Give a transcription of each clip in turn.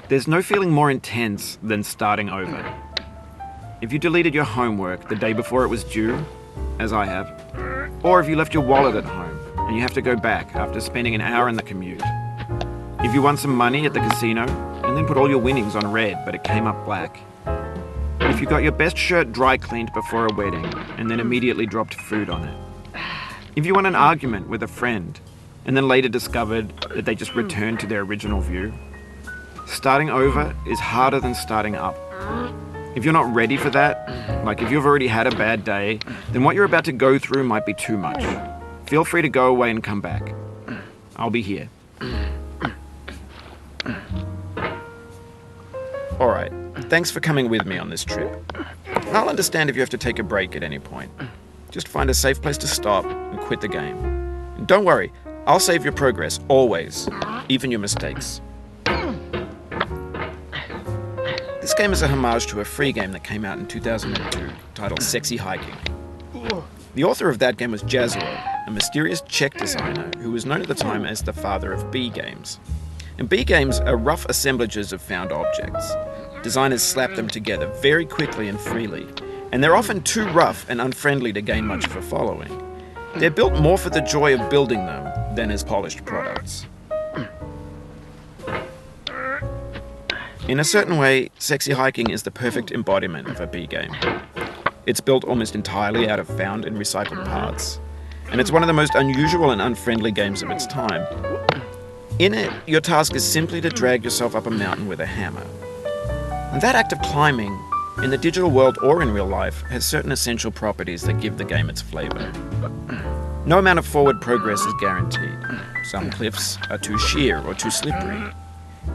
There's no feeling more intense than starting over. If you deleted your homework the day before it was due, as I have, or if you left your wallet at home and you have to go back after spending an hour in the commute. If you won some money at the casino and then put all your winnings on red but it came up black. If you got your best shirt dry cleaned before a wedding and then immediately dropped food on it. If you won an argument with a friend and then later discovered that they just returned to their original view. Starting over is harder than starting up. If you're not ready for that, like if you've already had a bad day, then what you're about to go through might be too much. Feel free to go away and come back. I'll be here. Alright, thanks for coming with me on this trip. I'll understand if you have to take a break at any point. Just find a safe place to stop and quit the game. And don't worry, I'll save your progress, always, even your mistakes. This game is a homage to a free game that came out in 2002, titled Sexy Hiking. The author of that game was Jazzuo, a mysterious Czech designer who was known at the time as the father of B games. And B games are rough assemblages of found objects. Designers slap them together very quickly and freely, and they're often too rough and unfriendly to gain much of a following. They're built more for the joy of building them than as polished products. In a certain way, Sexy Hiking is the perfect embodiment of a B game. It's built almost entirely out of found and recycled parts, and it's one of the most unusual and unfriendly games of its time. In it, your task is simply to drag yourself up a mountain with a hammer. And that act of climbing, in the digital world or in real life, has certain essential properties that give the game its flavor. No amount of forward progress is guaranteed. Some cliffs are too sheer or too slippery.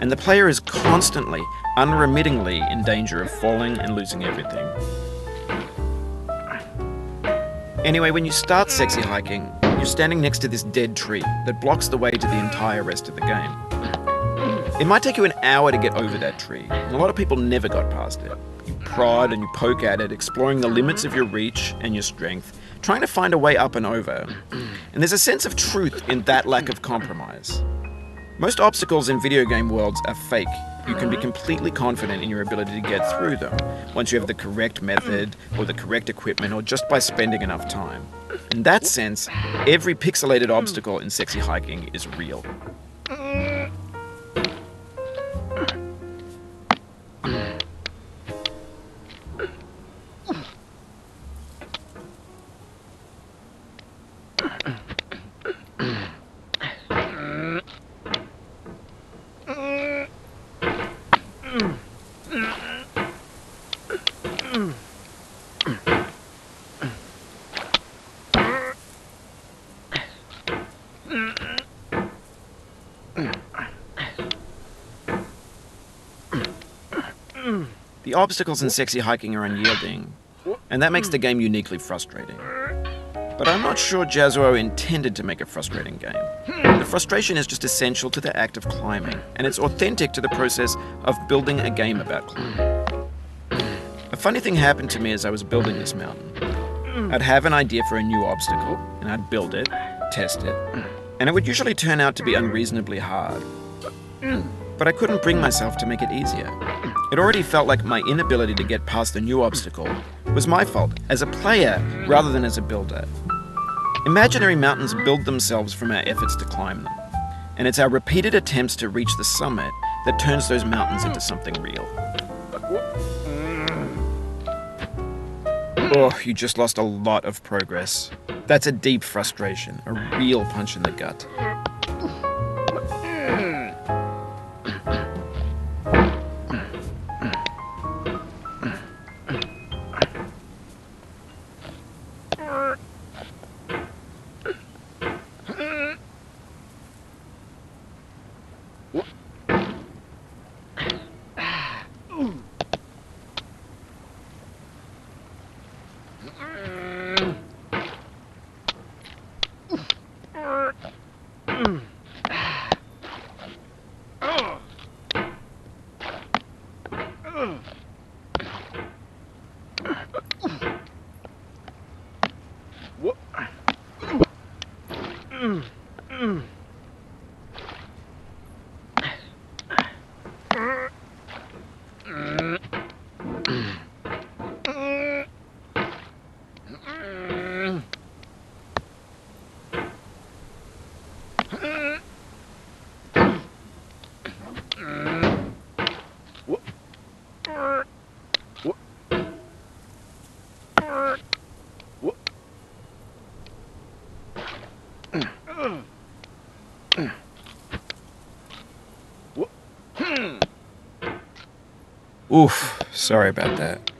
And the player is constantly, unremittingly in danger of falling and losing everything. Anyway, when you start Sexy Hiking, you're standing next to this dead tree that blocks the way to the entire rest of the game. It might take you an hour to get over that tree, and a lot of people never got past it. You prod and you poke at it, exploring the limits of your reach and your strength, trying to find a way up and over. And there's a sense of truth in that lack of compromise. Most obstacles in video game worlds are fake. You can be completely confident in your ability to get through them once you have the correct method or the correct equipment or just by spending enough time. In that sense, every pixelated obstacle in Sexy Hiking is real. The obstacles in Sexy Hiking are unyielding, and that makes the game uniquely frustrating. But I'm not sure Jazzuo intended to make a frustrating game. The frustration is just essential to the act of climbing, and it's authentic to the process of building a game about climbing. A funny thing happened to me as I was building this mountain. I'd have an idea for a new obstacle, and I'd build it, test it, and it would usually turn out to be unreasonably hard. But I couldn't bring myself to make it easier. It already felt like my inability to get past the new obstacle was my fault as a player rather than as a builder. Imaginary mountains build themselves from our efforts to climb them, and it's our repeated attempts to reach the summit that turns those mountains into something real. Oh, you just lost a lot of progress. That's a deep frustration, a real punch in the gut. Oof, sorry about that.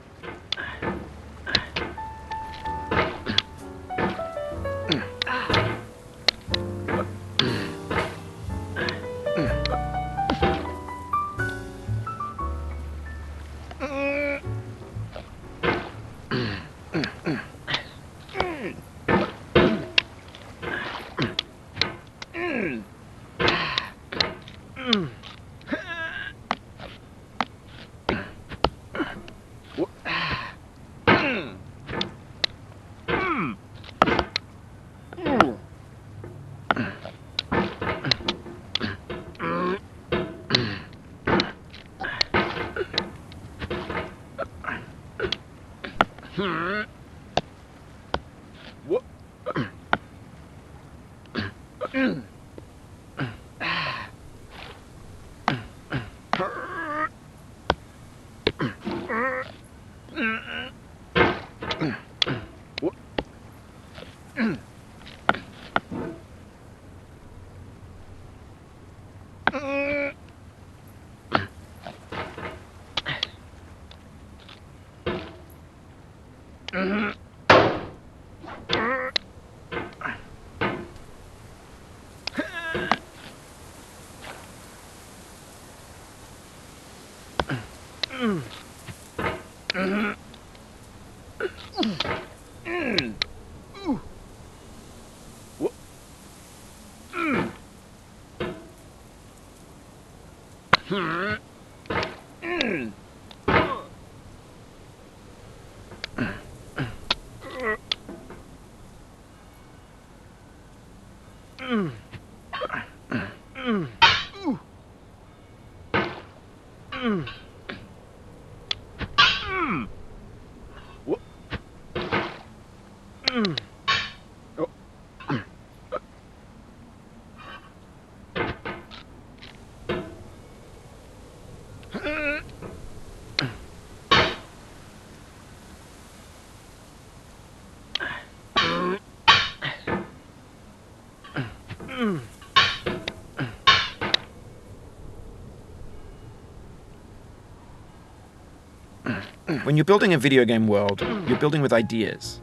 When you're building a video game world, you're building with ideas.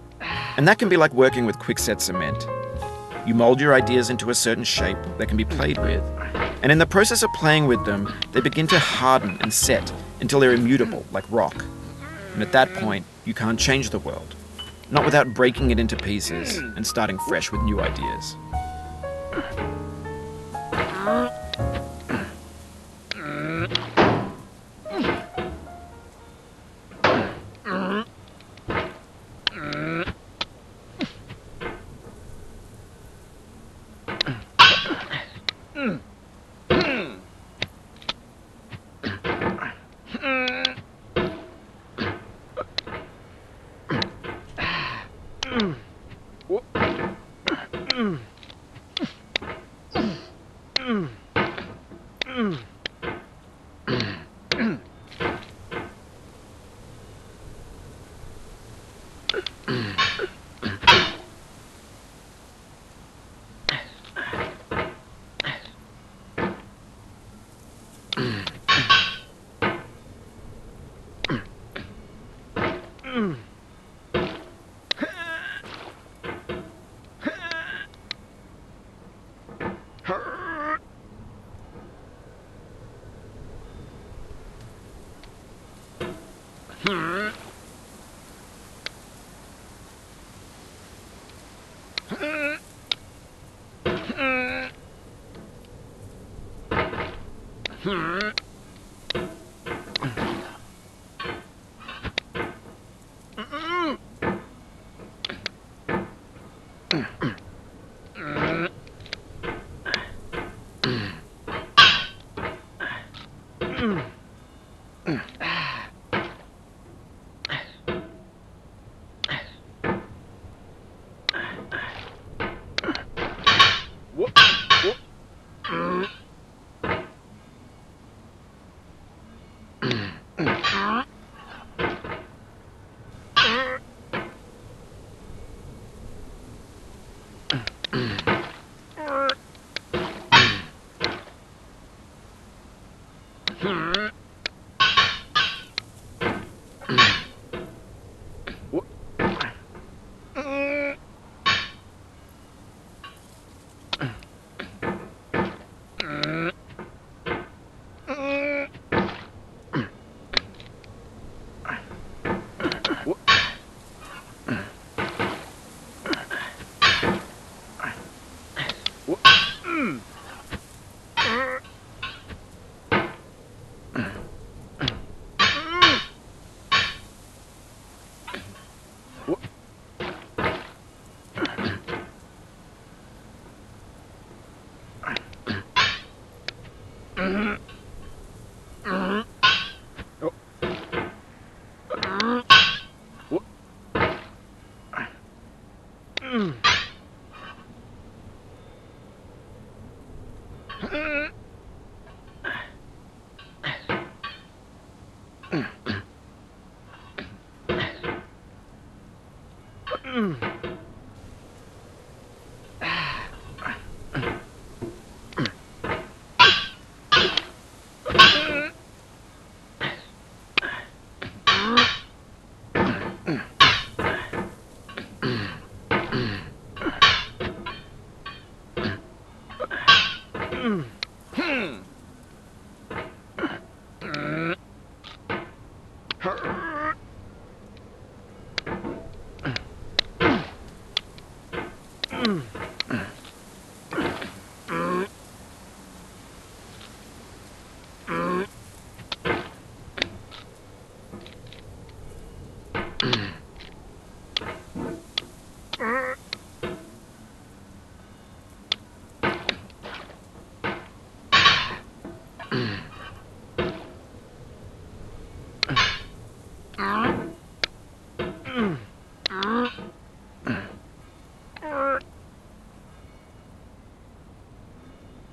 And that can be like working with quickset cement. You mold your ideas into a certain shape that can be played with. And in the process of playing with them, they begin to harden and set until they're immutable, like rock. And at that point, you can't change the world. Not without breaking it into pieces and starting fresh with new ideas.